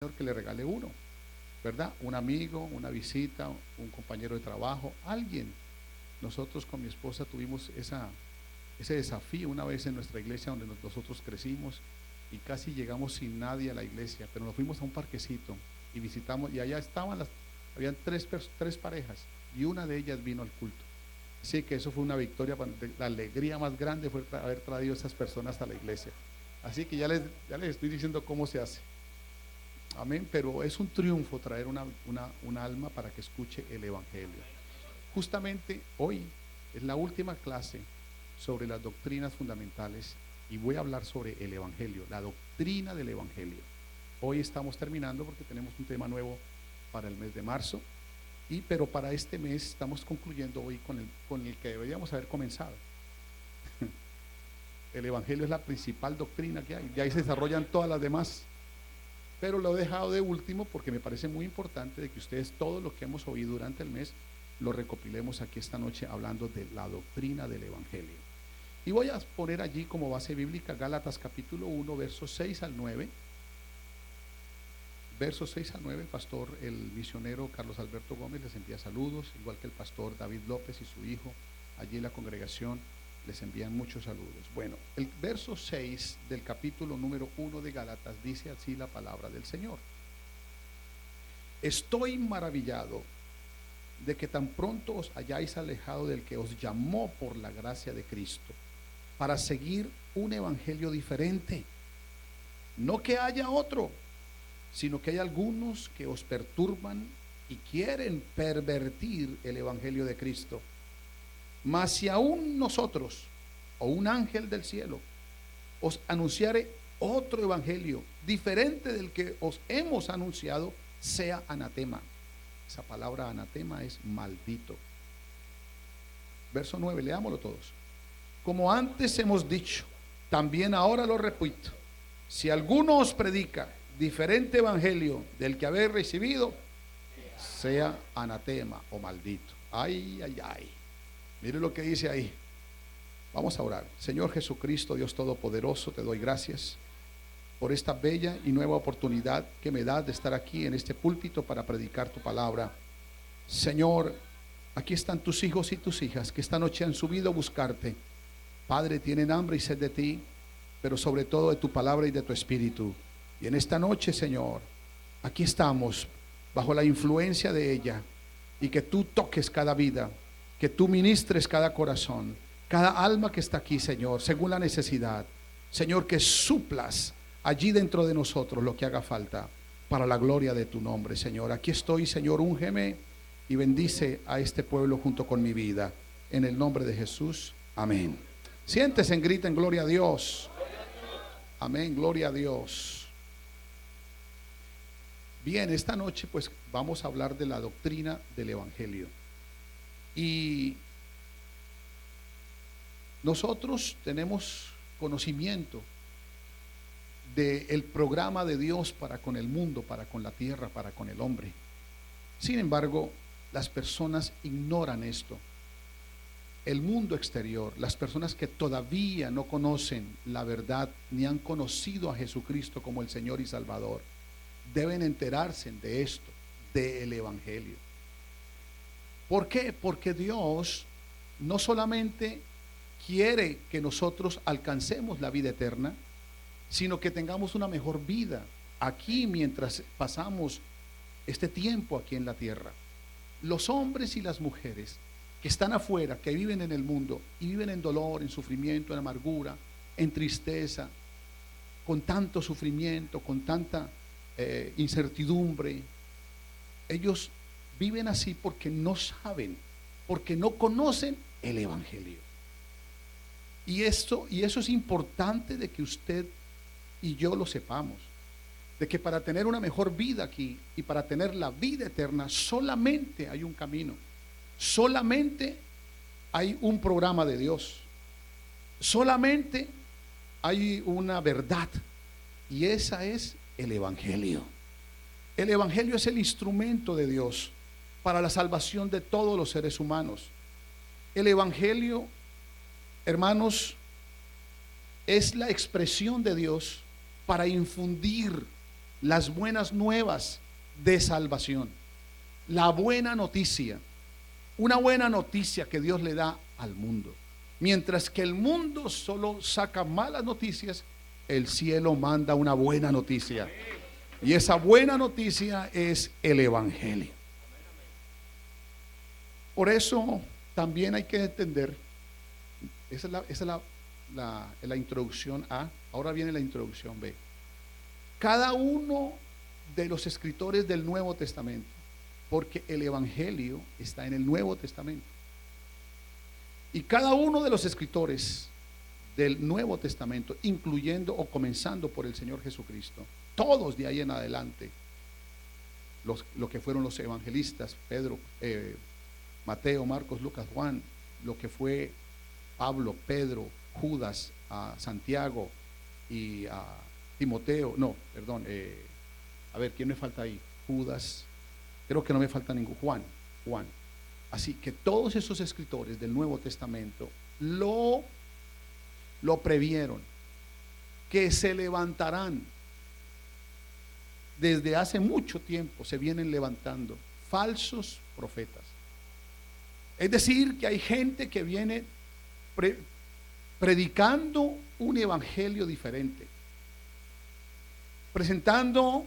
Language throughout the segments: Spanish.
Señor que le regale uno, ¿verdad? Un amigo, una visita, un compañero de trabajo, alguien. Nosotros con mi esposa tuvimos ese desafío una vez en nuestra iglesia donde nosotros crecimos y casi llegamos sin nadie a la iglesia, pero nos fuimos a un parquecito y visitamos y allá habían tres parejas y una de ellas vino al culto. Así que eso fue una victoria, la alegría más grande fue haber traído a esas personas a la iglesia. Así que ya les estoy diciendo cómo se hace. Amén, pero es un triunfo traer una alma para que escuche el Evangelio. Justamente hoy es la última clase sobre las doctrinas fundamentales y voy a hablar sobre el Evangelio, la doctrina del Evangelio. Hoy estamos terminando porque tenemos un tema nuevo para el mes de marzo, pero para este mes estamos concluyendo hoy con el que deberíamos haber comenzado. El Evangelio es la principal doctrina que hay, de ahí se desarrollan todas las demás. Pero lo he dejado de último porque me parece muy importante de que ustedes todo lo que hemos oído durante el mes lo recopilemos aquí esta noche hablando de la doctrina del Evangelio. Y voy a poner allí como base bíblica Gálatas capítulo 1, versos 6 al 9. Versos 6 al 9, el misionero Carlos Alberto Gómez les envía saludos, igual que el pastor David López y su hijo, allí en la congregación les envían muchos saludos. Bueno, el verso 6 del capítulo número 1 de Gálatas dice así la palabra del Señor: estoy maravillado de que tan pronto os hayáis alejado del que os llamó por la gracia de Cristo para seguir un evangelio diferente. No que haya otro, sino que hay algunos que os perturban y quieren pervertir el evangelio de Cristo. Mas si aún nosotros o un ángel del cielo os anunciare otro evangelio diferente del que os hemos anunciado, sea anatema. Esa palabra anatema es maldito. Verso 9, leámoslo todos. Como antes hemos dicho, también ahora lo repito: si alguno os predica diferente evangelio del que habéis recibido, sea anatema o maldito. Ay, ay, ay. Mire lo que dice ahí. Vamos a orar. Señor Jesucristo, Dios Todopoderoso, te doy gracias por esta bella y nueva oportunidad que me das de estar aquí en este púlpito para predicar tu palabra. Señor, aquí están tus hijos y tus hijas que esta noche han subido a buscarte. Padre, tienen hambre y sed de ti, pero sobre todo de tu palabra y de tu espíritu. Y en esta noche, Señor, aquí estamos bajo la influencia de ella, y que tú toques cada vida, que tú ministres cada corazón, cada alma que está aquí, Señor, según la necesidad. Señor, que suplas allí dentro de nosotros lo que haga falta para la gloria de tu nombre, Señor. Aquí estoy, Señor, úngeme y bendice a este pueblo junto con mi vida. En el nombre de Jesús, amén. Siéntese, griten gloria a Dios. Amén, gloria a Dios. Bien, esta noche pues vamos a hablar de la doctrina del Evangelio. Y nosotros tenemos conocimiento del programa de Dios para con el mundo, para con la tierra, para con el hombre. Sin embargo, las personas ignoran esto. El mundo exterior, las personas que todavía no conocen la verdad ni han conocido a Jesucristo como el Señor y Salvador, deben enterarse de esto, del Evangelio. ¿Por qué? Porque Dios no solamente quiere que nosotros alcancemos la vida eterna, sino que tengamos una mejor vida aquí mientras pasamos este tiempo aquí en la tierra. Los hombres y las mujeres que están afuera, que viven en el mundo y viven en dolor, en sufrimiento, en amargura, en tristeza, con tanto sufrimiento, con tanta incertidumbre, ellos viven así porque no saben, porque no conocen el Evangelio. Y eso es importante de que usted y yo lo sepamos, de que para tener una mejor vida aquí y para tener la vida eterna solamente hay un camino, solamente hay un programa de Dios, solamente hay una verdad, y esa es el Evangelio. El Evangelio es el instrumento de Dios para la salvación de todos los seres humanos. El Evangelio, hermanos, es la expresión de Dios para infundir las buenas nuevas de salvación, la buena noticia, una buena noticia que Dios le da al mundo. Mientras que el mundo solo saca malas noticias, el cielo manda una buena noticia. Y esa buena noticia es el Evangelio. Por eso también hay que entender, esa es la introducción A. Ahora viene la introducción B. Cada uno de los escritores del Nuevo Testamento, porque el Evangelio está en el Nuevo Testamento, y cada uno de los escritores del Nuevo Testamento, incluyendo o comenzando por el Señor Jesucristo, todos de ahí en adelante, lo que fueron los evangelistas, Pedro, Mateo, Marcos, Lucas, Juan, lo que fue Pablo, Pedro, Judas, Santiago y Timoteo, no, perdón, a ver, ¿quién me falta ahí? Judas, creo que no me falta ningún, Juan. Así que todos esos escritores del Nuevo Testamento lo previeron, que se levantarán. Desde hace mucho tiempo se vienen levantando falsos profetas. Es decir, que hay gente que viene predicando un evangelio diferente, presentando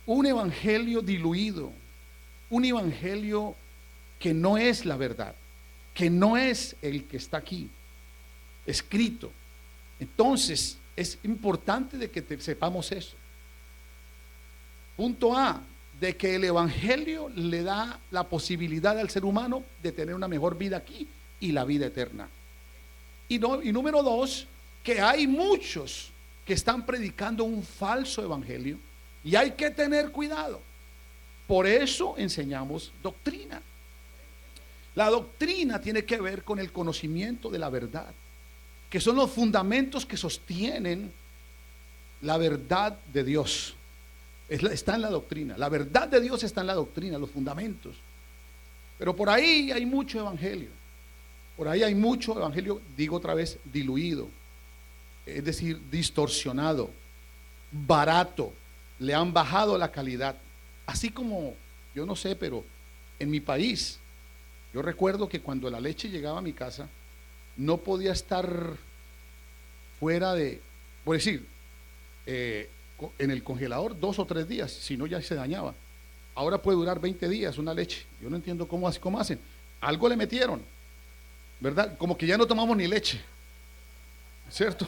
un evangelio diluido, un evangelio que no es la verdad, que no es el que está aquí escrito. Entonces es importante de que sepamos eso. Punto A, de que el evangelio le da la posibilidad al ser humano de tener una mejor vida aquí y la vida eterna. Y número 2, que hay muchos que están predicando un falso evangelio y hay que tener cuidado. Por eso enseñamos doctrina. La doctrina tiene que ver con el conocimiento de la verdad, que son los fundamentos que sostienen la verdad de Dios. Está en la doctrina. La verdad de Dios está en la doctrina, los fundamentos. Pero por ahí hay mucho evangelio. Por ahí hay mucho evangelio, digo otra vez, diluido. Es decir, distorsionado, barato. Le han bajado la calidad. Así como, yo no sé, pero en mi país, yo recuerdo que cuando la leche llegaba a mi casa, no podía estar fuera de, por decir, en el congelador 2 o 3 días, si no ya se dañaba. Ahora puede durar 20 días una leche. Yo no entiendo cómo hacen. Algo le metieron, ¿verdad? Como que ya no tomamos ni leche, ¿cierto?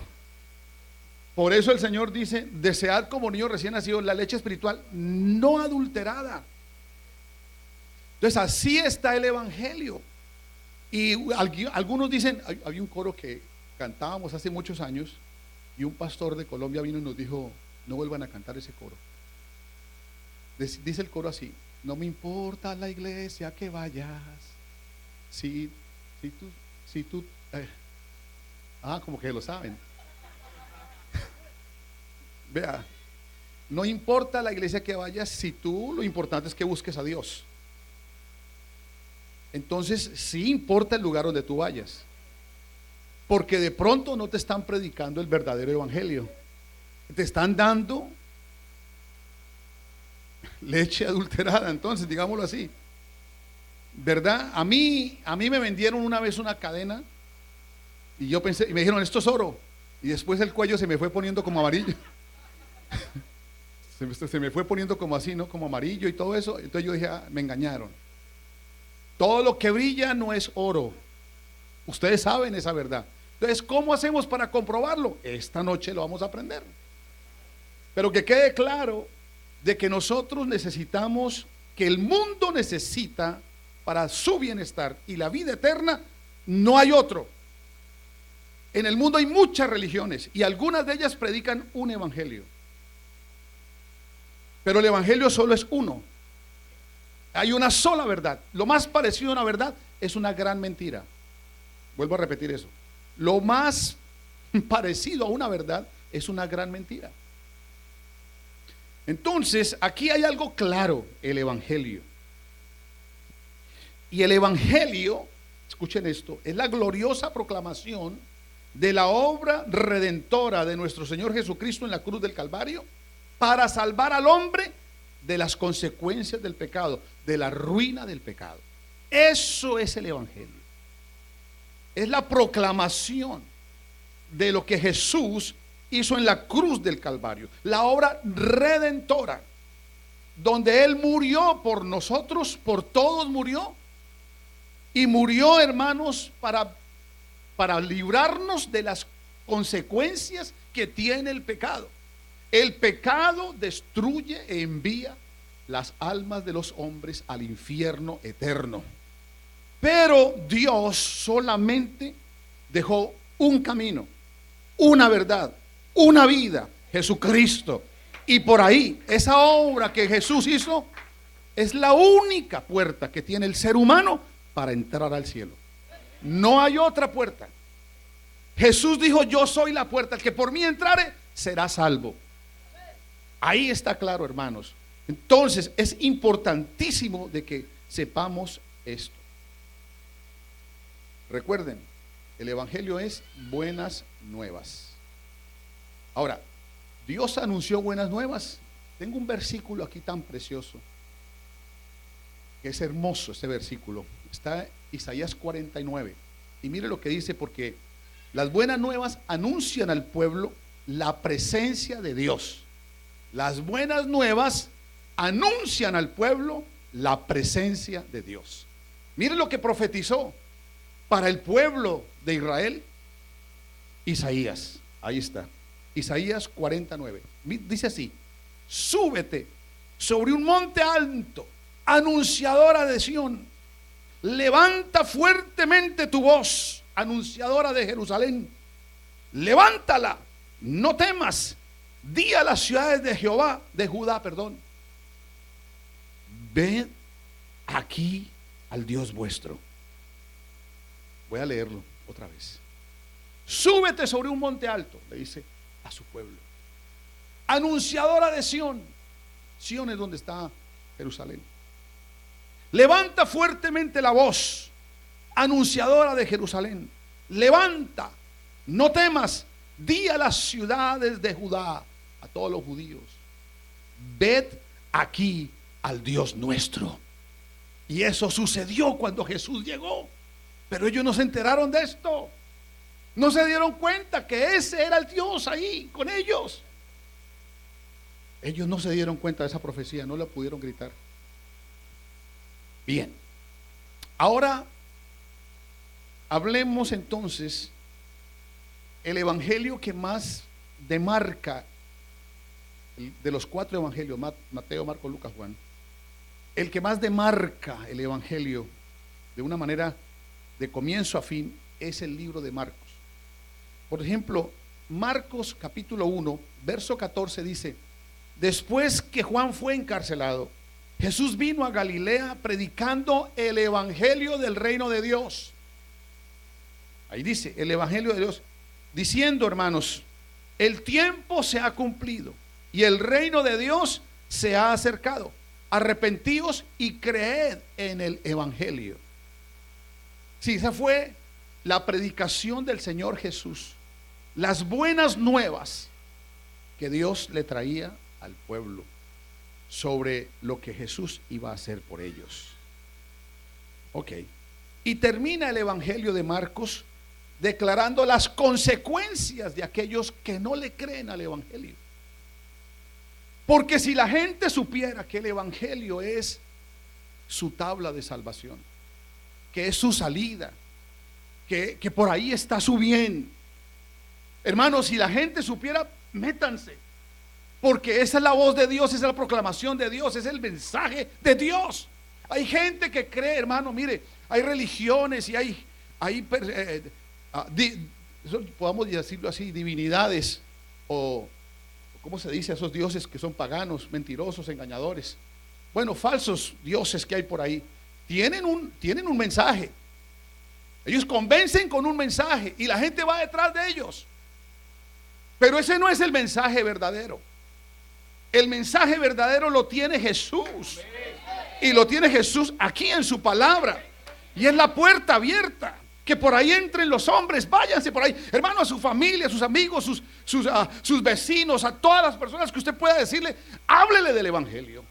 Por eso el Señor dice: desead como niños recién nacidos la leche espiritual no adulterada. Entonces así está el evangelio. Y algunos dicen, había un coro que cantábamos hace muchos años y un pastor de Colombia vino y nos dijo: no vuelvan a cantar ese coro. Dice el coro así: no me importa la iglesia que vayas, si tú como que lo saben. Vea, no importa la iglesia que vayas, si tú, lo importante es que busques a Dios. Entonces sí importa el lugar donde tú vayas, porque de pronto no te están predicando el verdadero evangelio, te están dando leche adulterada. Entonces, digámoslo así, ¿verdad? A mí me vendieron una vez una cadena y yo pensé, y me dijeron: esto es oro, y después el cuello se me fue poniendo como amarillo. se me fue poniendo como así, ¿no? Como amarillo y todo eso. Entonces yo dije: me engañaron. Todo lo que brilla no es oro. Ustedes saben esa verdad. Entonces, ¿cómo hacemos para comprobarlo? Esta noche lo vamos a aprender. Pero que quede claro de que nosotros necesitamos, que el mundo necesita para su bienestar y la vida eterna, no hay otro. En el mundo hay muchas religiones y algunas de ellas predican un evangelio, pero el evangelio solo es uno. Hay una sola verdad. Lo más parecido a una verdad es una gran mentira. Vuelvo a repetir eso. Lo más parecido a una verdad es una gran mentira. Entonces, aquí hay algo claro: el evangelio. Y el evangelio, escuchen esto, es la gloriosa proclamación de la obra redentora de nuestro Señor Jesucristo en la cruz del Calvario, para salvar al hombre de las consecuencias del pecado, de la ruina del pecado. Eso es el evangelio. Es la proclamación de lo que Jesús hizo en la cruz del Calvario, la obra redentora, donde Él murió por nosotros, por todos murió, y murió, hermanos, para librarnos de las consecuencias que tiene el pecado. El pecado destruye e envía las almas de los hombres al infierno eterno. Pero Dios solamente dejó un camino, una verdad, una vida, Jesucristo. Y por ahí, esa obra que Jesús hizo es la única puerta que tiene el ser humano para entrar al cielo. No hay otra puerta. Jesús dijo: yo soy la puerta, el que por mí entrare será salvo. Ahí está claro, hermanos. Entonces es importantísimo de que sepamos esto. Recuerden, el evangelio es buenas nuevas. Ahora, Dios anunció buenas nuevas. Tengo un versículo aquí tan precioso, que es hermoso ese versículo. Está en Isaías 49. Y mire lo que dice, porque las buenas nuevas anuncian al pueblo la presencia de Dios. Las buenas nuevas anuncian al pueblo la presencia de Dios. Mire lo que profetizó para el pueblo de Israel Isaías. Ahí está, Isaías 49. Dice así: súbete sobre un monte alto, anunciadora de Sión. Levanta fuertemente tu voz, anunciadora de Jerusalén. Levántala, no temas. Di a las ciudades de Judá, ved aquí al Dios vuestro. Voy a leerlo otra vez. Súbete sobre un monte alto, le dice a su pueblo. Anunciadora de Sión. Sión es donde está Jerusalén. Levanta fuertemente la voz, anunciadora de Jerusalén. Levanta, no temas. Di a las ciudades de Judá, a todos los judíos: ved aquí al Dios nuestro. Y eso sucedió cuando Jesús llegó. Pero ellos no se enteraron de esto. No se dieron cuenta que ese era el Dios ahí con ellos. Ellos no se dieron cuenta de esa profecía, no la pudieron gritar. Bien, ahora hablemos entonces el evangelio que más demarca de los 4 evangelios, Mateo, Marcos, Lucas, Juan. El que más demarca el evangelio de una manera de comienzo a fin es el libro de Marcos. Por ejemplo, Marcos capítulo 1, verso 14 dice: después que Juan fue encarcelado, Jesús vino a Galilea predicando el evangelio del reino de Dios. Ahí dice, el evangelio de Dios, diciendo: hermanos, el tiempo se ha cumplido y el reino de Dios se ha acercado. Arrepentíos y creed en el evangelio. Sí, esa fue la predicación del Señor Jesús. Las buenas nuevas que Dios le traía al pueblo sobre lo que Jesús iba a hacer por ellos. Ok. Y termina el evangelio de Marcos declarando las consecuencias de aquellos que no le creen al evangelio. Porque si la gente supiera que el evangelio es su tabla de salvación, que es su salida, que por ahí está su bien, hermanos, si la gente supiera, métanse, porque esa es la voz de Dios, esa es la proclamación de Dios, es el mensaje de Dios. Hay gente que cree, hermano, mire, hay religiones y hay podamos decirlo así, divinidades, o ¿cómo se dice? A esos dioses que son paganos, mentirosos, engañadores. Bueno, falsos dioses que hay por ahí. Tienen un mensaje. Ellos convencen con un mensaje y la gente va detrás de ellos. Pero ese no es el mensaje verdadero. El mensaje verdadero lo tiene Jesús. Y lo tiene Jesús aquí en su palabra. Y es la puerta abierta Que por ahí entren los hombres, váyanse por ahí, hermano, a su familia, a sus amigos, sus vecinos, a todas las personas que usted pueda decirle, háblele del evangelio.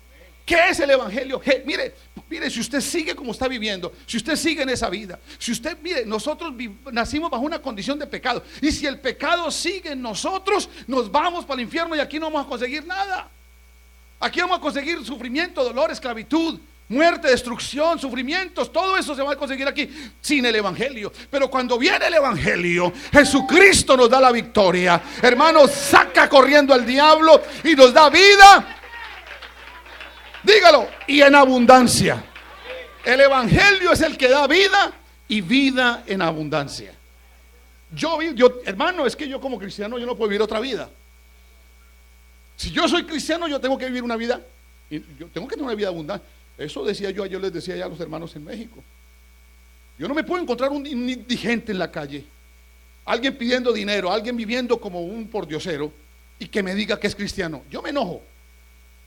¿Qué es el evangelio? Mire, si usted sigue como está viviendo, si usted sigue en esa vida, si usted, mire, nosotros nacimos bajo una condición de pecado, y si el pecado sigue en nosotros, nos vamos para el infierno y aquí no vamos a conseguir nada. Aquí vamos a conseguir sufrimiento, dolor, esclavitud, muerte, destrucción, sufrimientos. Todo eso se va a conseguir aquí sin el evangelio. Pero cuando viene el evangelio, Jesucristo nos da la victoria. Hermanos, saca corriendo al diablo y nos da vida. Dígalo, y en abundancia. El evangelio es el que da vida y vida en abundancia. Hermano, es que yo como cristiano yo no puedo vivir otra vida. Si yo soy cristiano, yo tengo que vivir una vida, yo tengo que tener una vida abundante. Eso decía yo les decía ya a los hermanos en México. Yo no me puedo encontrar un indigente en la calle, alguien pidiendo dinero, alguien viviendo como un pordiosero y que me diga que es cristiano. Yo me enojo,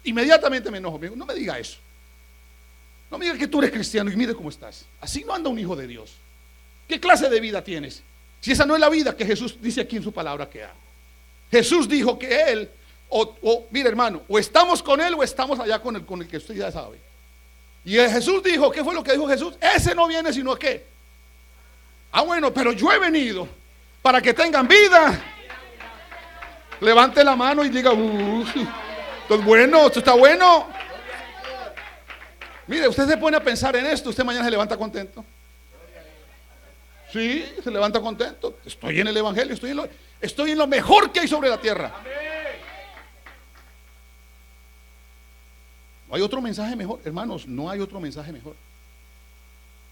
inmediatamente me enojo. No me diga eso. No me diga que tú eres cristiano y mire cómo estás. Así no anda un hijo de Dios. ¿Qué clase de vida tienes? Si esa no es la vida que Jesús dice aquí en su palabra que ha. Jesús dijo que Él, mire hermano, o estamos con Él o estamos allá con el que usted ya sabe. Y Jesús dijo, ¿qué fue lo que dijo Jesús? Ese no viene sino ¿qué? Bueno, pero yo he venido para que tengan vida. Levante la mano y diga, esto es bueno, esto está bueno. Mire, usted se pone a pensar en esto, usted mañana se levanta contento. Sí, se levanta contento. Estoy en el evangelio, estoy en lo mejor que hay sobre la tierra. No hay otro mensaje mejor, hermanos, no hay otro mensaje mejor.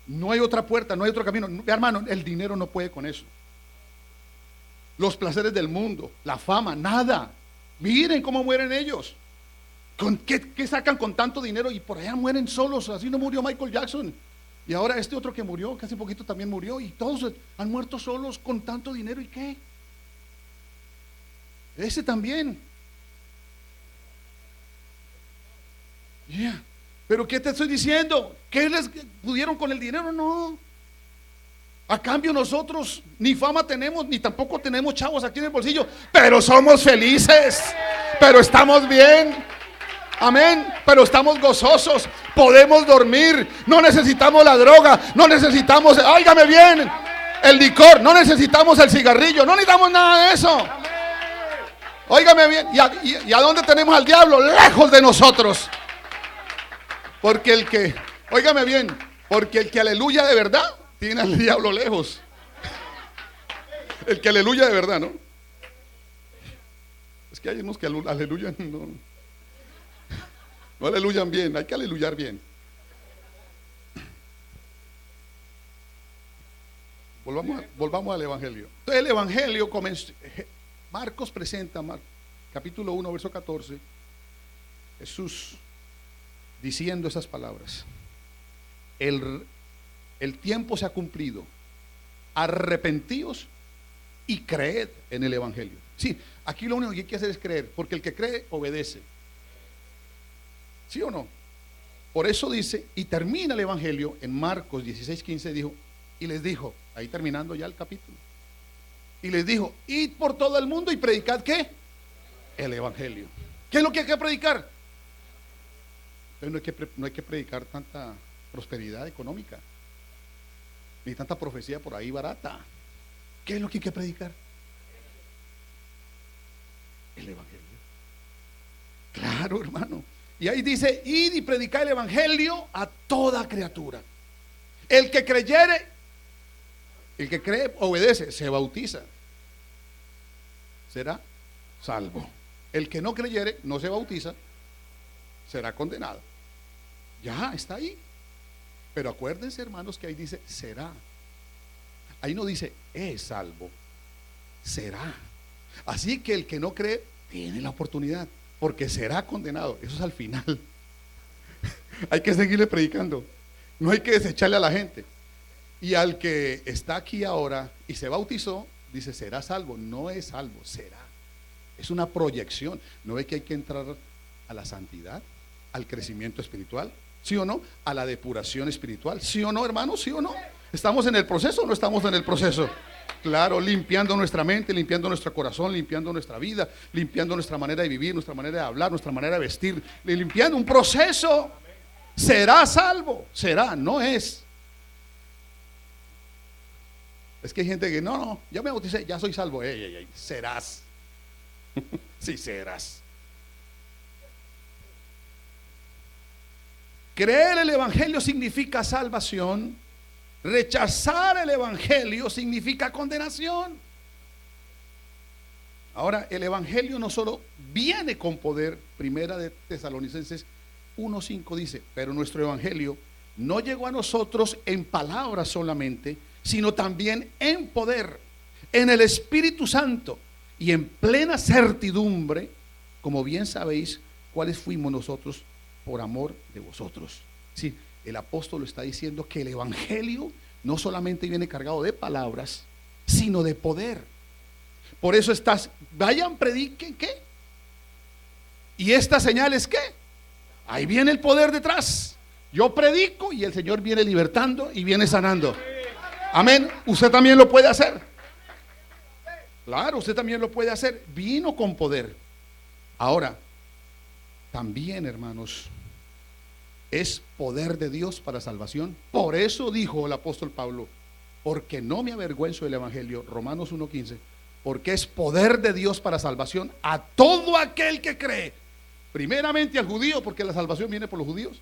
No hay otra puerta, no hay otro camino. Hermano, el dinero no puede con eso. Los placeres del mundo, la fama, nada. Miren cómo mueren ellos. ¿Qué sacan con tanto dinero? Y por allá mueren solos. Así no murió Michael Jackson. Y ahora este otro que murió, que hace poquito también murió. Y todos han muerto solos con tanto dinero. ¿Y qué? Ese también. Pero ¿qué te estoy diciendo? ¿Qué les pudieron con el dinero? No. A cambio nosotros ni fama tenemos, ni tampoco tenemos chavos aquí en el bolsillo, pero somos felices, pero estamos bien. Amén, pero estamos gozosos, podemos dormir, no necesitamos la droga, no necesitamos, óigame bien, el licor, no necesitamos el cigarrillo, no necesitamos nada de eso. Óigame bien, ¿y a dónde tenemos al diablo? Lejos de nosotros. Porque óigame bien, porque el que aleluya de verdad tiene al diablo lejos. El que aleluya de verdad, ¿no? Es que hay unos que aleluyan, no aleluyan bien, hay que aleluyar bien. Volvamos al evangelio. Entonces el evangelio comenzó. Marcos presenta, capítulo 1, verso 14, Jesús diciendo esas palabras: el tiempo se ha cumplido, arrepentíos y creed en el evangelio. Sí, aquí lo único que hay que hacer es creer, porque el que cree obedece. ¿Sí o no? Por eso dice, y termina el evangelio en Marcos 16:15, dijo, y les dijo, ahí terminando ya el capítulo, y les dijo, id por todo el mundo y predicad ¿qué? El evangelio. ¿Qué es lo que hay que predicar? Entonces no hay que predicar tanta prosperidad económica, ni tanta profecía por ahí barata. ¿Qué es lo que hay que predicar? El evangelio. Claro, hermano. Y ahí dice, id y predicad el evangelio a toda criatura. El que creyere, el que cree, obedece, se bautiza, será salvo. El que no creyere, no se bautiza, será condenado. Ya está ahí. Pero acuérdense, hermanos, que ahí dice será. Ahí no dice es salvo, será. Así que el que no cree tiene la oportunidad, porque será condenado. Eso es al final. Hay que seguirle predicando, no hay que desecharle a la gente. Y al que está aquí ahora y se bautizó, dice será salvo. No es salvo, será. Es una proyección. ¿No ve que hay que entrar a la santidad, al crecimiento espiritual? ¿Sí o no? A la depuración espiritual. ¿Sí o no, hermano? ¿Sí o no? ¿Estamos en el proceso o no estamos en el proceso? Claro, limpiando nuestra mente, limpiando nuestro corazón, limpiando nuestra vida, limpiando nuestra manera de vivir, nuestra manera de hablar, nuestra manera de vestir, limpiando un proceso. ¿Será salvo? Será, no es. Es que hay gente que no, ya me bauticé, ya soy salvo. Ey, ey, ey, serás. Sí, serás. Creer el evangelio significa salvación. Rechazar el evangelio significa condenación. Ahora, el evangelio no solo viene con poder. Primera de Tesalonicenses 1:5 dice: pero nuestro evangelio no llegó a nosotros en palabras solamente, sino también en poder, en el Espíritu Santo y en plena certidumbre, como bien sabéis cuáles fuimos nosotros por amor de vosotros. Sí, el apóstol está diciendo que el evangelio no solamente viene cargado de palabras, sino de poder. Por eso vayan, prediquen, ¿qué? Y estas señales, ¿qué? Ahí viene el poder detrás. Yo predico y el Señor viene libertando y viene sanando. Amén. Usted también lo puede hacer. Claro, usted también lo puede hacer. Vino con poder. Ahora, también, hermanos, es poder de Dios para salvación. Por eso dijo el apóstol Pablo: porque no me avergüenzo del evangelio, Romanos 1:15, porque es poder de Dios para salvación a todo aquel que cree. Primeramente al judío, porque la salvación viene por los judíos.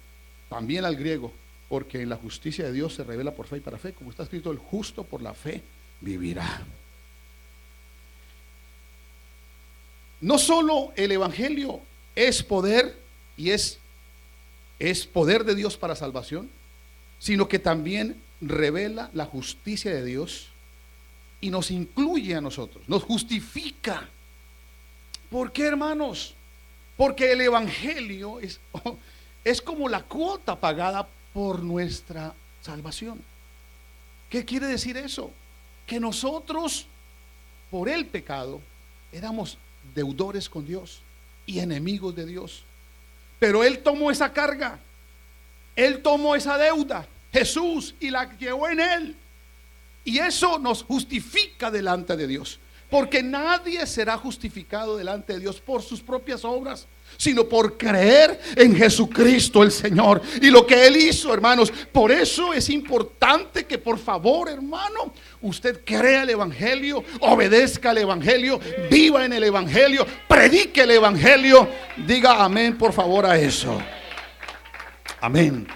También al griego, porque en la justicia de Dios se revela por fe y para fe, como está escrito: el justo por la fe vivirá. No solo el evangelio es poder y es poder de Dios para salvación, sino que también revela la justicia de Dios y nos incluye a nosotros, nos justifica. ¿Por qué, hermanos? Porque el evangelio es como la cuota pagada por nuestra salvación. ¿Qué quiere decir eso? Que nosotros, por el pecado, éramos deudores con Dios y enemigos de Dios. Pero Él tomó esa carga, Él tomó esa deuda, Jesús, y la llevó en Él. Y eso nos justifica delante de Dios. Porque nadie será justificado delante de Dios por sus propias obras, sino por creer en Jesucristo el Señor y lo que Él hizo, hermanos. Por eso es importante que, por favor, hermano, usted crea el evangelio, obedezca el evangelio, viva en el evangelio, predique el evangelio. Diga amén, por favor, a eso. Amén.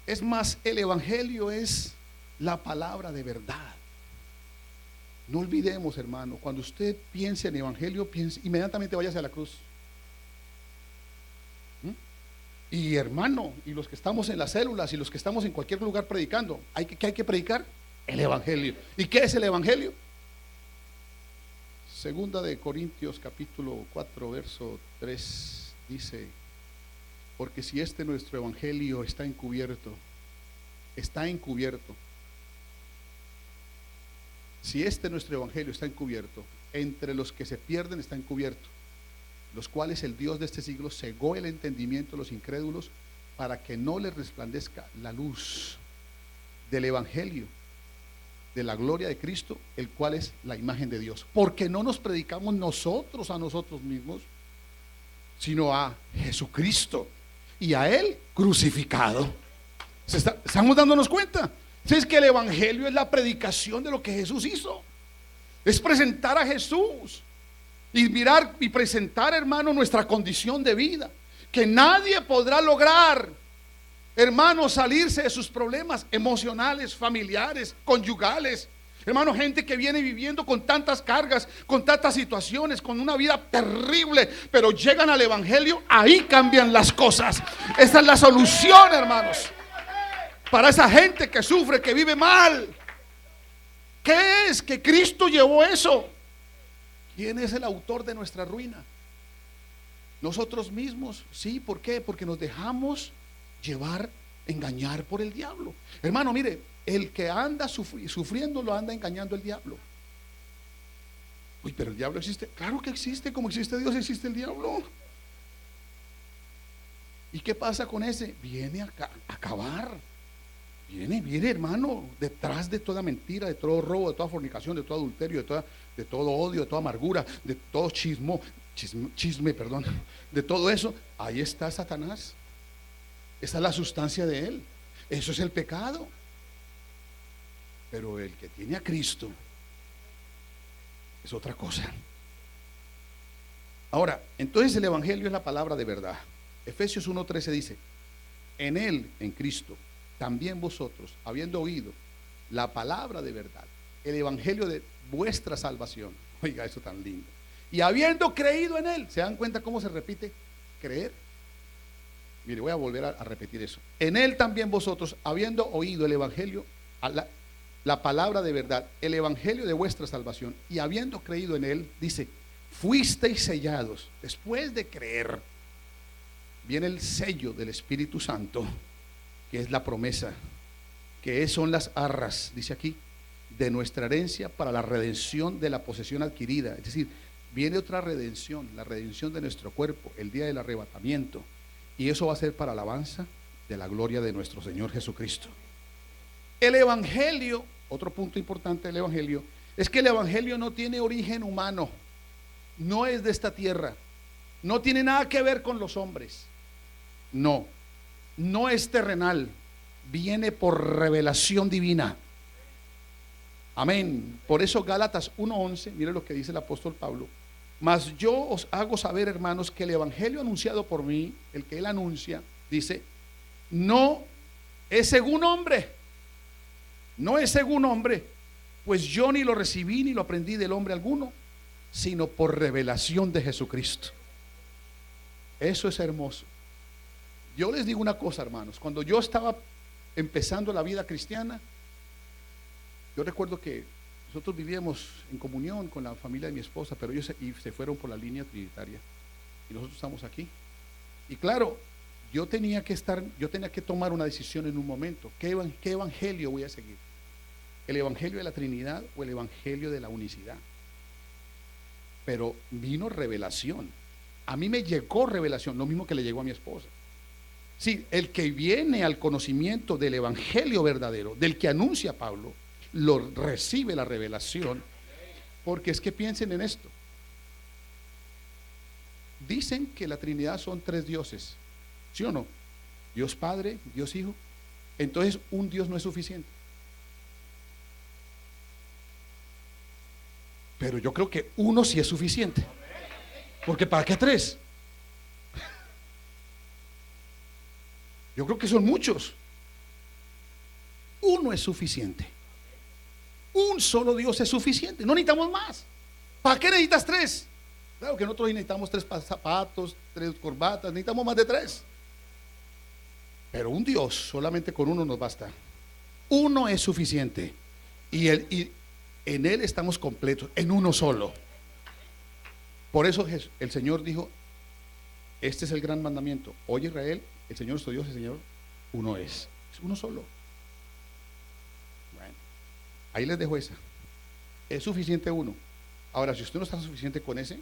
Es más, el evangelio es la palabra de verdad. No olvidemos, hermano, cuando usted piense en evangelio, inmediatamente váyase a la cruz. Y hermano, y los que estamos en las células y los que estamos en cualquier lugar predicando, ¿qué hay que predicar? El evangelio. ¿Y qué es el evangelio? Segunda de Corintios capítulo 4 verso 3 dice: porque si nuestro evangelio está encubierto, si nuestro evangelio está encubierto, entre los que se pierden está encubierto, los cuales el Dios de este siglo cegó el entendimiento de los incrédulos, para que no les resplandezca la luz del evangelio de la gloria de Cristo, el cual es la imagen de Dios. Porque no nos predicamos nosotros a nosotros mismos, sino a Jesucristo y a Él crucificado. ¿Estamos dándonos cuenta? Es que el evangelio es la predicación de lo que Jesús hizo. Es presentar a Jesús y mirar y presentar, hermano, nuestra condición de vida, que nadie podrá lograr, hermano, salirse de sus problemas emocionales, familiares, conyugales. Hermano, gente que viene viviendo con tantas cargas, con tantas situaciones, con una vida terrible, pero llegan al evangelio, ahí cambian las cosas. Esa es la solución, hermanos, para esa gente que sufre, que vive mal. ¿Qué es? Que Cristo llevó eso. ¿Quién es el autor de nuestra ruina? Nosotros mismos. Sí, ¿por qué? Porque nos dejamos engañar por el diablo. Hermano, mire, el que anda sufriendo lo anda engañando el diablo. Uy, pero el diablo existe. Claro que existe, como existe Dios, existe el diablo. ¿Y qué pasa con ese? Viene a acabar. Viene, hermano, detrás de toda mentira, de todo robo, de toda fornicación, de todo adulterio, de todo odio, de toda amargura, de todo chisme, perdón, de todo eso. Ahí está Satanás. Esa es la sustancia de él. Eso es el pecado. Pero el que tiene a Cristo es otra cosa. Ahora, entonces el evangelio es la palabra de verdad. Efesios 1:13 dice: en él, en Cristo, también vosotros, habiendo oído la palabra de verdad, el evangelio de vuestra salvación. Oiga, eso tan lindo. Y habiendo creído en él, ¿se dan cuenta cómo se repite? Creer. Mire, voy a volver a repetir eso. En él también vosotros, habiendo oído el evangelio, la palabra de verdad, el evangelio de vuestra salvación, y habiendo creído en él, dice, fuisteis sellados. Después de creer, viene el sello del Espíritu Santo, que es la promesa, que son las arras, dice aquí, de nuestra herencia para la redención de la posesión adquirida. Es decir, viene otra redención, la redención de nuestro cuerpo, el día del arrebatamiento, y eso va a ser para alabanza de la gloria de nuestro Señor Jesucristo. El evangelio, otro punto importante del evangelio, es que el evangelio no tiene origen humano, no es de esta tierra, no tiene nada que ver con los hombres, no es terrenal, viene por revelación divina. Amén. Por eso Gálatas 1:11, mire lo que dice el apóstol Pablo: mas yo os hago saber, hermanos, que el evangelio anunciado por mí, el que él anuncia, dice, no es según hombre, pues yo ni lo recibí ni lo aprendí del hombre alguno, sino por revelación de Jesucristo. Eso es hermoso. Yo les digo una cosa, hermanos, cuando yo estaba empezando la vida cristiana, yo recuerdo que nosotros vivíamos en comunión con la familia de mi esposa, pero ellos se fueron por la línea trinitaria y nosotros estamos aquí. Y claro, yo tenía que tomar una decisión en un momento. ¿Qué evangelio voy a seguir? ¿El evangelio de la Trinidad o el evangelio de la unicidad? Pero vino revelación. A mí me llegó revelación, lo mismo que le llegó a mi esposa. Sí, el que viene al conocimiento del evangelio verdadero, del que anuncia Pablo, lo recibe la revelación. Porque es que piensen en esto. Dicen que la Trinidad son 3 dioses, ¿sí o no? Dios Padre, Dios Hijo. Entonces un Dios no es suficiente. Pero yo creo que uno sí es suficiente. Porque ¿para qué 3? Yo creo que son muchos. Uno es suficiente. Un solo Dios es suficiente. No necesitamos más. ¿Para qué necesitas 3? Claro que nosotros necesitamos 3 zapatos, 3 corbatas, necesitamos más de 3. Pero un Dios, solamente con uno nos basta. Uno es suficiente. Y en Él estamos completos, en uno solo. Por eso el Señor dijo, este es el gran mandamiento. Oye Israel, el Señor nuestro Dios, el Señor uno es uno solo. Bueno, ahí les dejo esa. Es suficiente uno. Ahora, si usted no está suficiente con ese,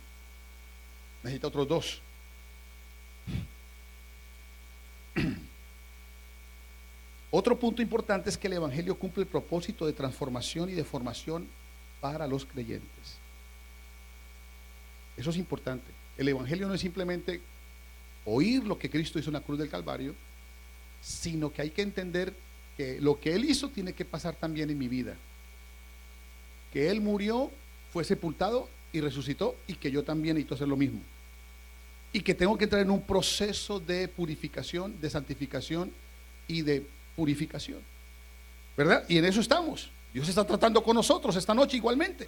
necesita otros 2. Otro punto importante es que el evangelio cumple el propósito de transformación y de formación para los creyentes. Eso es importante. El evangelio no es simplemente oír lo que Cristo hizo en la cruz del Calvario, sino que hay que entender que lo que Él hizo tiene que pasar también en mi vida. Que Él murió, fue sepultado y resucitó, y que yo también necesito hacer lo mismo. Y que tengo que entrar en un proceso de purificación, de santificación y de purificación, ¿verdad? Y en eso estamos. Dios está tratando con nosotros esta noche igualmente.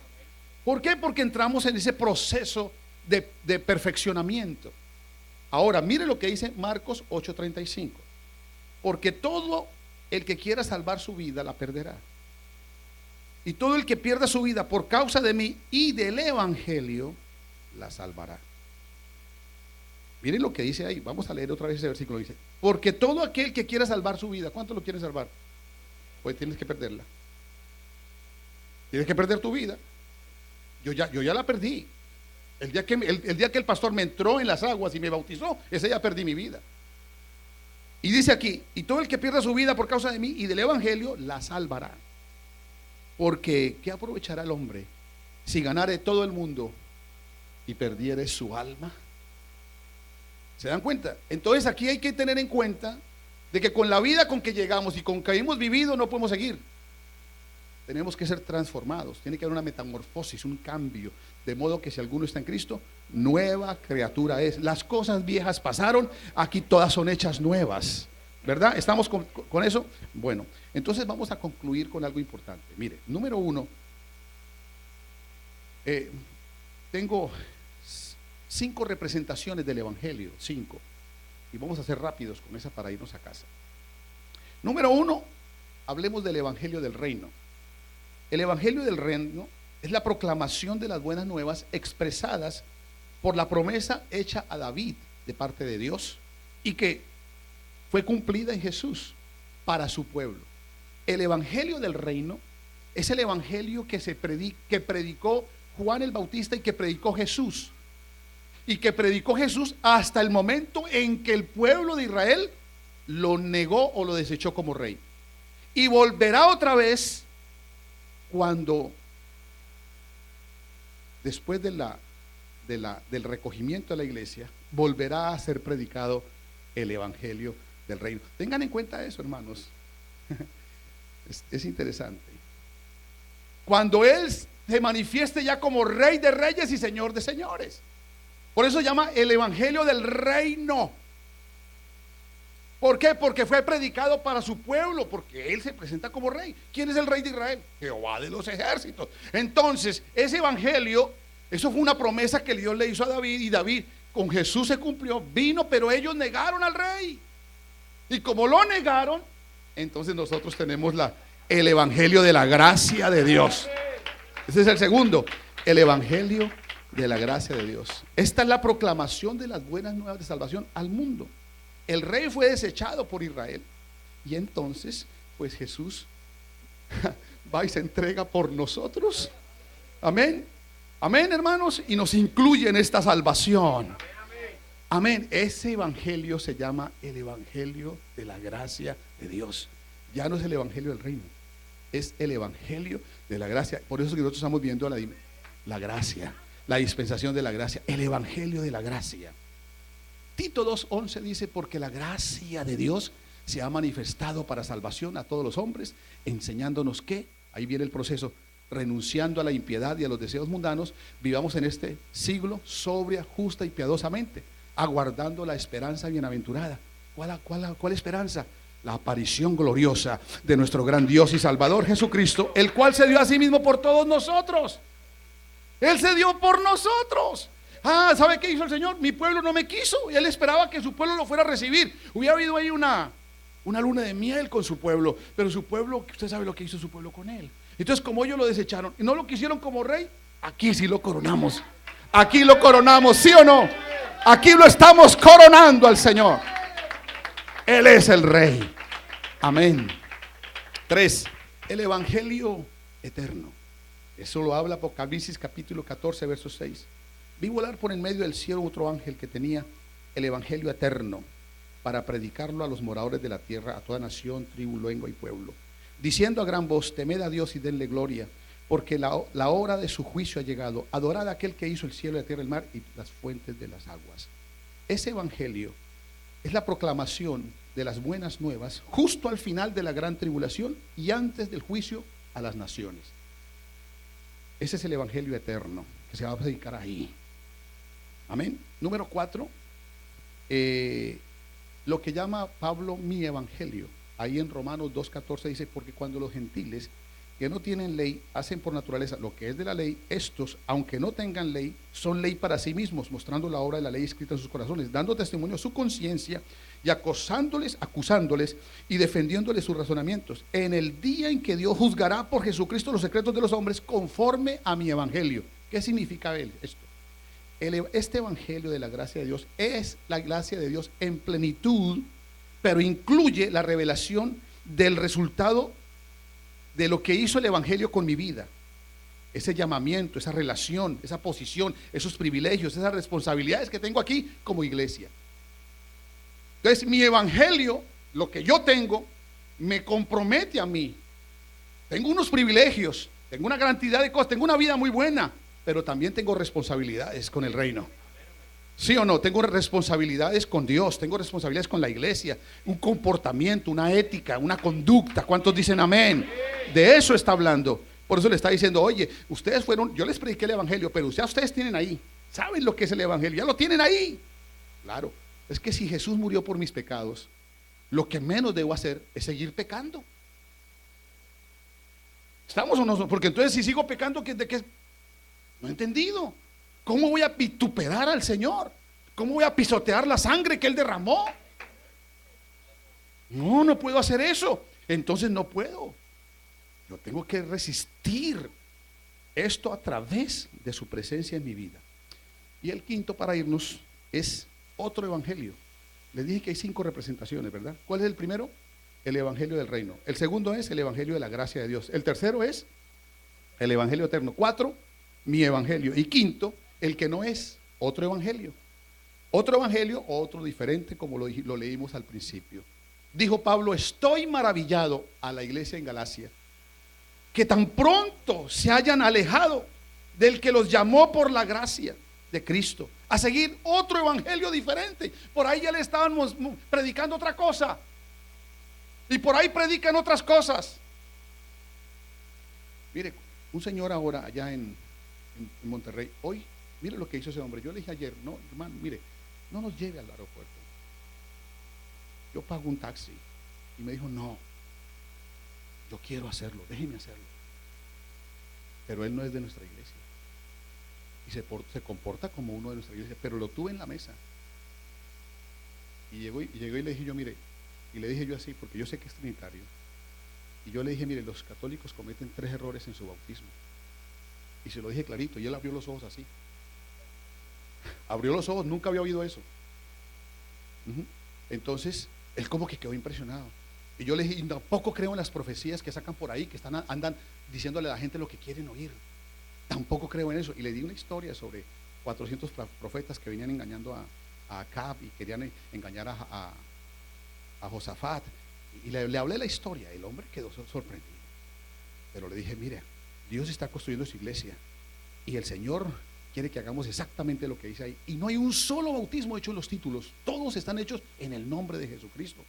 ¿Por qué? Porque entramos en ese proceso de perfeccionamiento. Ahora, mire lo que dice Marcos 8:35. Porque todo el que quiera salvar su vida la perderá. Y todo el que pierda su vida por causa de mí y del evangelio la salvará. Miren lo que dice ahí. Vamos a leer otra vez ese versículo. Dice, porque todo aquel que quiera salvar su vida, ¿cuánto lo quiere salvar? Pues tienes que perderla. Tienes que perder tu vida. Yo ya la perdí. El día que el pastor me entró en las aguas y me bautizó, ese día perdí mi vida. Y dice aquí, y todo el que pierda su vida por causa de mí y del evangelio, la salvará. Porque ¿qué aprovechará el hombre si ganare todo el mundo y perdiere su alma? ¿Se dan cuenta? Entonces aquí hay que tener en cuenta de que con la vida con que llegamos y con que hemos vivido no podemos seguir. Tenemos que ser transformados, tiene que haber una metamorfosis, un cambio, de modo que si alguno está en Cristo, nueva criatura es. Las cosas viejas pasaron, aquí todas son hechas nuevas, ¿verdad? ¿Estamos con eso? Bueno, entonces vamos a concluir con algo importante. Mire, número uno, tengo 5 representaciones del Evangelio, 5, y vamos a ser rápidos con esa para irnos a casa. Número 1, hablemos del Evangelio del Reino. El Evangelio del Reino es la proclamación de las buenas nuevas expresadas por la promesa hecha a David de parte de Dios y que fue cumplida en Jesús para su pueblo. El Evangelio del Reino es el Evangelio que predicó Juan el Bautista y que predicó Jesús. Y que predicó Jesús hasta el momento en que el pueblo de Israel lo negó o lo desechó como rey. Y volverá otra vez cuando, después del recogimiento de la iglesia, volverá a ser predicado el Evangelio del Reino. Tengan en cuenta eso, hermanos. Es interesante. Cuando Él se manifieste ya como Rey de Reyes y Señor de Señores. Por eso se llama el Evangelio del Reino. ¿Por qué? Porque fue predicado para su pueblo, porque Él se presenta como Rey. ¿Quién es el Rey de Israel? Jehová de los ejércitos. Entonces, ese Evangelio, eso fue una promesa que Dios le hizo a David, y David con Jesús se cumplió, vino, pero ellos negaron al Rey. Y como lo negaron, entonces nosotros tenemos el Evangelio de la gracia de Dios. Ese es el segundo, el Evangelio de la gracia de Dios. Esta es la proclamación de las buenas nuevas de salvación al mundo. El rey fue desechado por Israel y entonces pues Jesús va y se entrega por nosotros. Amén, amén, hermanos, y nos incluye en esta salvación. Amén. Ese evangelio se llama el Evangelio de la gracia de Dios. Ya no es el Evangelio del reino, es el Evangelio de la gracia. Por eso que nosotros estamos viendo la gracia, la dispensación de la gracia, el Evangelio de la gracia. Tito 2:11 dice: porque la gracia de Dios se ha manifestado para salvación a todos los hombres, enseñándonos que, ahí viene el proceso, renunciando a la impiedad y a los deseos mundanos, vivamos en este siglo sobria, justa y piadosamente, aguardando la esperanza bienaventurada. ¿Cuál esperanza? La aparición gloriosa de nuestro gran Dios y Salvador Jesucristo, el cual se dio a sí mismo por todos nosotros. Él se dio por nosotros. ¿Sabe qué hizo el Señor? Mi pueblo no me quiso, y Él esperaba que su pueblo lo fuera a recibir. Hubiera habido ahí una luna de miel con su pueblo, pero su pueblo, usted sabe lo que hizo su pueblo con Él. Entonces, como ellos lo desecharon y no lo quisieron como rey, aquí sí lo coronamos. Aquí lo coronamos, ¿sí o no? Aquí lo estamos coronando al Señor. Él es el Rey. Amén. 3. El Evangelio eterno. Eso lo habla Apocalipsis capítulo 14, verso 6. Vi volar por en medio del cielo otro ángel que tenía el Evangelio eterno para predicarlo a los moradores de la tierra, a toda nación, tribu, lengua y pueblo, diciendo a gran voz: temed a Dios y denle gloria, porque la hora de su juicio ha llegado. Adorad a aquel que hizo el cielo, la tierra, el mar y las fuentes de las aguas. Ese Evangelio es la proclamación de las buenas nuevas justo al final de la gran tribulación y antes del juicio a las naciones. Ese es el Evangelio eterno que se va a predicar ahí. Amén. Número 4, lo que llama Pablo mi evangelio. Ahí en Romanos 2:14 dice: porque cuando los gentiles que no tienen ley hacen por naturaleza lo que es de la ley, estos, aunque no tengan ley, son ley para sí mismos, mostrando la obra de la ley escrita en sus corazones, dando testimonio a su conciencia y acusándoles y defendiéndoles sus razonamientos, en el día en que Dios juzgará por Jesucristo los secretos de los hombres conforme a mi evangelio. ¿Qué significa esto? Este evangelio de la gracia de Dios es la gracia de Dios en plenitud, pero incluye la revelación del resultado de lo que hizo el evangelio con mi vida. Ese llamamiento, esa relación, esa posición, esos privilegios, esas responsabilidades que tengo aquí como iglesia. Entonces, mi evangelio lo que yo tengo me compromete a mí. Tengo unos privilegios, tengo una gran cantidad de cosas, tengo una vida muy buena, pero también tengo responsabilidades con el reino. ¿Sí o no? Tengo responsabilidades con Dios, tengo responsabilidades con la iglesia, un comportamiento, una ética, una conducta. ¿Cuántos dicen amén? De eso está hablando. Por eso le está diciendo, oye, ustedes fueron, yo les prediqué el evangelio, pero ya ustedes tienen ahí, saben lo que es el evangelio, ya lo tienen ahí. Claro, es que si Jesús murió por mis pecados, lo que menos debo hacer es seguir pecando. ¿Estamos o no? Porque entonces si sigo pecando, ¿de qué? No he entendido. ¿Cómo voy a vituperar al Señor? ¿Cómo voy a pisotear la sangre que Él derramó? No, no puedo hacer eso. Entonces no puedo. Yo tengo que resistir esto a través de su presencia en mi vida. Y el quinto para irnos es otro evangelio. Les dije que hay 5 representaciones, ¿verdad? ¿Cuál es el primero? El evangelio del reino. El segundo es el evangelio de la gracia de Dios. El tercero es el evangelio eterno. 4, mi evangelio. Y quinto, el que no es otro evangelio. Otro evangelio, otro diferente, como lo leímos al principio. Dijo Pablo, estoy maravillado a la iglesia en Galacia, que tan pronto se hayan alejado del que los llamó por la gracia de Cristo, a seguir otro evangelio diferente. Por ahí ya le estábamos predicando otra cosa, y por ahí predican otras cosas. Mire, un señor ahora allá en Monterrey, hoy, mire lo que hizo ese hombre. Yo le dije ayer, no, hermano, mire, no nos lleve al aeropuerto, yo pago un taxi. Y me dijo, no, yo quiero hacerlo, déjeme hacerlo. Pero él no es de nuestra iglesia y se comporta como uno de nuestra iglesia, pero lo tuve en la mesa. Y llegó y le dije yo, mire, y le dije yo así, porque yo sé que es trinitario, y yo le dije, mire, los católicos cometen 3 errores en su bautismo. Y se lo dije clarito, y él abrió los ojos así. Abrió los ojos, nunca había oído eso. Entonces, él como que quedó impresionado. Y yo le dije, y tampoco creo en las profecías que sacan por ahí, que andan diciéndole a la gente lo que quieren oír. Tampoco creo en eso. Y le di una historia sobre 400 profetas que venían engañando a Acab y querían engañar a Josafat. Y le hablé la historia. El hombre quedó sorprendido. Pero le dije, mire, Dios está construyendo su iglesia y el Señor quiere que hagamos exactamente lo que dice ahí. Y no hay un solo bautismo hecho en los títulos. Todos están hechos en el nombre de Jesucristo.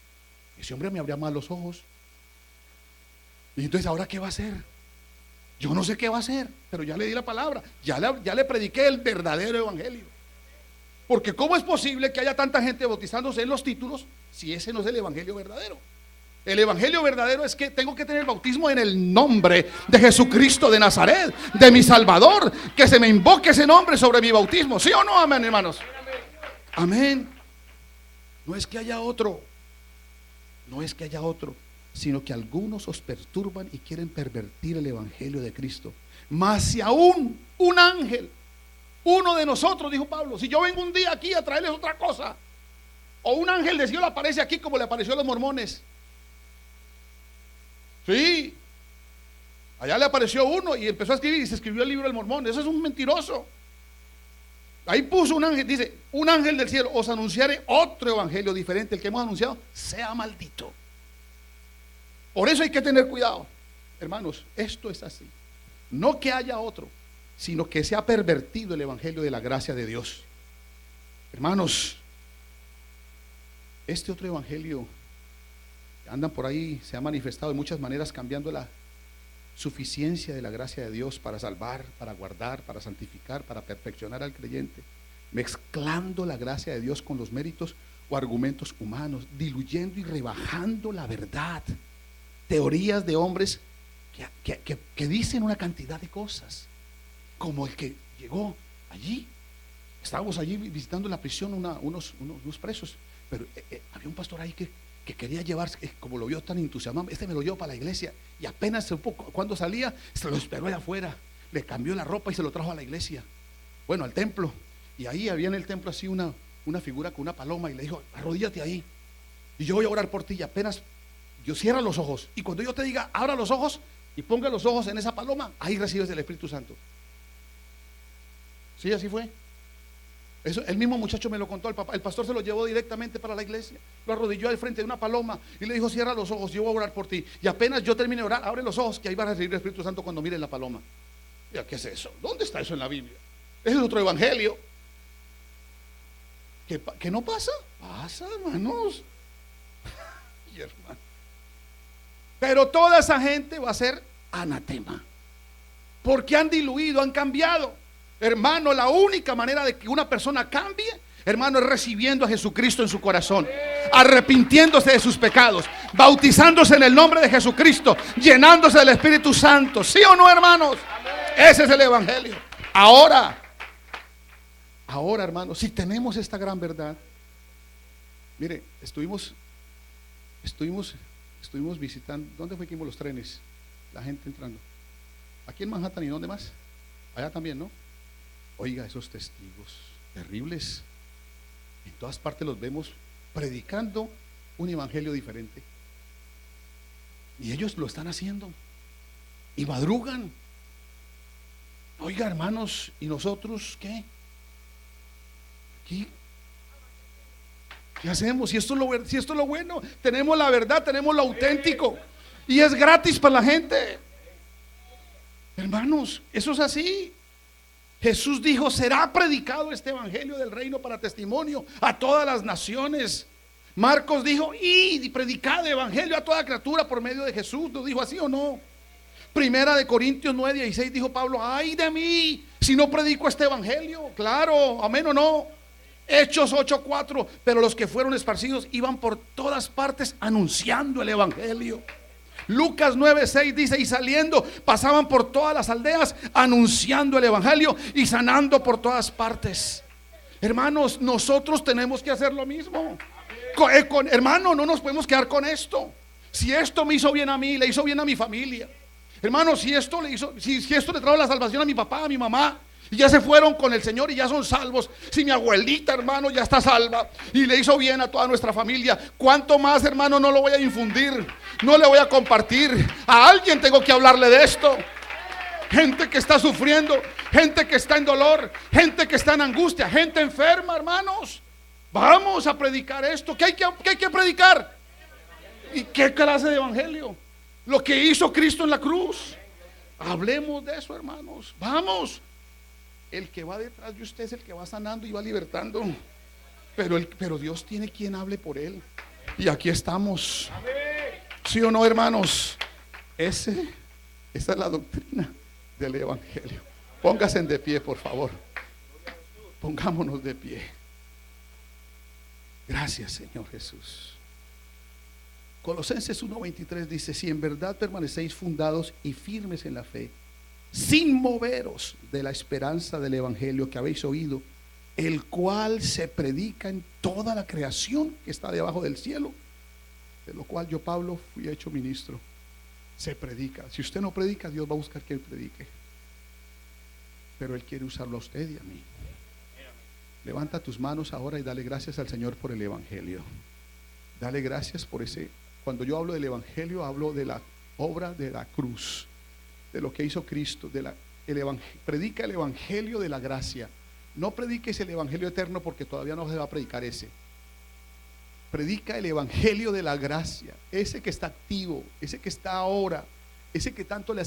Ese hombre me abría más los ojos. Y entonces, ¿ahora qué va a hacer? Yo no sé qué va a hacer, pero ya le di la palabra. Ya le prediqué el verdadero evangelio. Porque ¿cómo es posible que haya tanta gente bautizándose en los títulos si ese no es el evangelio verdadero? El evangelio verdadero es que tengo que tener bautismo en el nombre de Jesucristo de Nazaret, de mi Salvador, que se me invoque ese nombre sobre mi bautismo. ¿Sí o no? Amén, hermanos. Amén. No es que haya otro, no es que haya otro, sino que algunos os perturban y quieren pervertir el evangelio de Cristo. Mas si aún un ángel, uno de nosotros, dijo Pablo, si yo vengo un día aquí a traerles otra cosa, o un ángel de cielo aparece aquí como le apareció a los mormones. Sí, allá le apareció uno y empezó a escribir y se escribió el libro del Mormón. Eso es un mentiroso. Ahí puso un ángel, dice, un ángel del cielo os anunciaré otro evangelio diferente, el que hemos anunciado, sea maldito. Por eso hay que tener cuidado, hermanos, esto es así. No que haya otro, sino que se ha pervertido el evangelio de la gracia de Dios. Hermanos, este otro evangelio andan por ahí, se ha manifestado de muchas maneras, cambiando la suficiencia de la gracia de Dios para salvar, para guardar, para santificar, para perfeccionar al creyente, mezclando la gracia de Dios con los méritos o argumentos humanos, diluyendo y rebajando la verdad. Teorías de hombres que dicen una cantidad de cosas, como el que llegó allí. Estábamos allí visitando en la prisión unos presos, pero había un pastor ahí que quería llevarse, como lo vio tan entusiasmado, me lo llevó para la iglesia, y apenas cuando salía, se lo esperó allá afuera, le cambió la ropa y se lo trajo a la iglesia, bueno, al templo. Y ahí había en el templo así una figura con una paloma, y le dijo, arrodíllate ahí y yo voy a orar por ti. Y apenas yo cierra los ojos, y cuando yo te diga abra los ojos y ponga los ojos en esa paloma, ahí recibes el Espíritu Santo. Sí, así fue. Eso, el mismo muchacho me lo contó, el pastor se lo llevó directamente para la iglesia, lo arrodilló al frente de una paloma y le dijo: cierra los ojos, yo voy a orar por ti. Y apenas yo termine de orar, abre los ojos, que ahí va a recibir el Espíritu Santo cuando miren la paloma. Ya, ¿qué es eso? ¿Dónde está eso en la Biblia? Ese es otro evangelio. ¿Qué no pasa? Pasa, hermanos. Y hermano, pero toda esa gente va a ser anatema, porque han diluido, han cambiado. Hermano, la única manera de que una persona cambie, hermano, es recibiendo a Jesucristo en su corazón, arrepintiéndose de sus pecados, bautizándose en el nombre de Jesucristo, llenándose del Espíritu Santo. ¿Sí o no, hermanos? Ese es el evangelio. Ahora, hermanos, si tenemos esta gran verdad, mire, estuvimos visitando. ¿Dónde fue que vimos los trenes? La gente entrando. Aquí en Manhattan, ¿y dónde más? Allá también, ¿no? Oiga, esos testigos terribles, en todas partes los vemos predicando un evangelio diferente. Y ellos lo están haciendo y madrugan. Oiga, hermanos, ¿y nosotros qué? ¿Qué hacemos? Si esto es lo bueno, tenemos la verdad, tenemos lo auténtico y es gratis para la gente. Hermanos, eso es así. Jesús dijo: será predicado este evangelio del reino para testimonio a todas las naciones. Marcos dijo: y predicad el evangelio a toda criatura por medio de Jesús. ¿Lo dijo así o no? Primera de Corintios 9:16 dijo Pablo: ay de mí si no predico este evangelio. Claro, amén o no. Hechos 8:4, pero los que fueron esparcidos iban por todas partes anunciando el evangelio. Lucas 9:6 dice: y saliendo pasaban por todas las aldeas anunciando el evangelio y sanando por todas partes. Hermanos, nosotros tenemos que hacer lo mismo. Hermano, no nos podemos quedar con esto. Si esto me hizo bien a mí, le hizo bien a mi familia. Hermano, si esto le trajo la salvación a mi papá, a mi mamá, y ya se fueron con el Señor y ya son salvos. Si mi abuelita, hermano, ya está salva y le hizo bien a toda nuestra familia, ¿cuánto más, hermano, no lo voy a infundir? No le voy a compartir. A alguien tengo que hablarle de esto. Gente que está sufriendo, gente que está en dolor, gente que está en angustia, gente enferma, hermanos. Vamos a predicar esto. ¿Qué hay que predicar? ¿Y qué clase de evangelio? Lo que hizo Cristo en la cruz. Hablemos de eso, hermanos. Vamos. El que va detrás de usted es el que va sanando y va libertando. Pero Dios tiene quien hable por él. Y aquí estamos. ¿Sí o no, hermanos? Esa es la doctrina del evangelio. Póngase de pie, por favor. Pongámonos de pie. Gracias, Señor Jesús. Colosenses 1:23 dice: si en verdad permanecéis fundados y firmes en la fe, sin moveros de la esperanza del evangelio que habéis oído, el cual se predica en toda la creación que está debajo del cielo, de lo cual yo, Pablo, fui hecho ministro. Se predica. Si usted no predica, Dios va a buscar que él predique, pero él quiere usarlo a usted y a mí. Levanta tus manos ahora y dale gracias al Señor por el evangelio. Dale gracias por ese. Cuando yo hablo del evangelio, hablo de la obra de la cruz, de lo que hizo Cristo. Predica el evangelio de la gracia. No prediques el evangelio eterno, porque todavía no se va a predicar ese. Predica el evangelio de la gracia, ese que está activo, ese que está ahora, ese que tanto le hace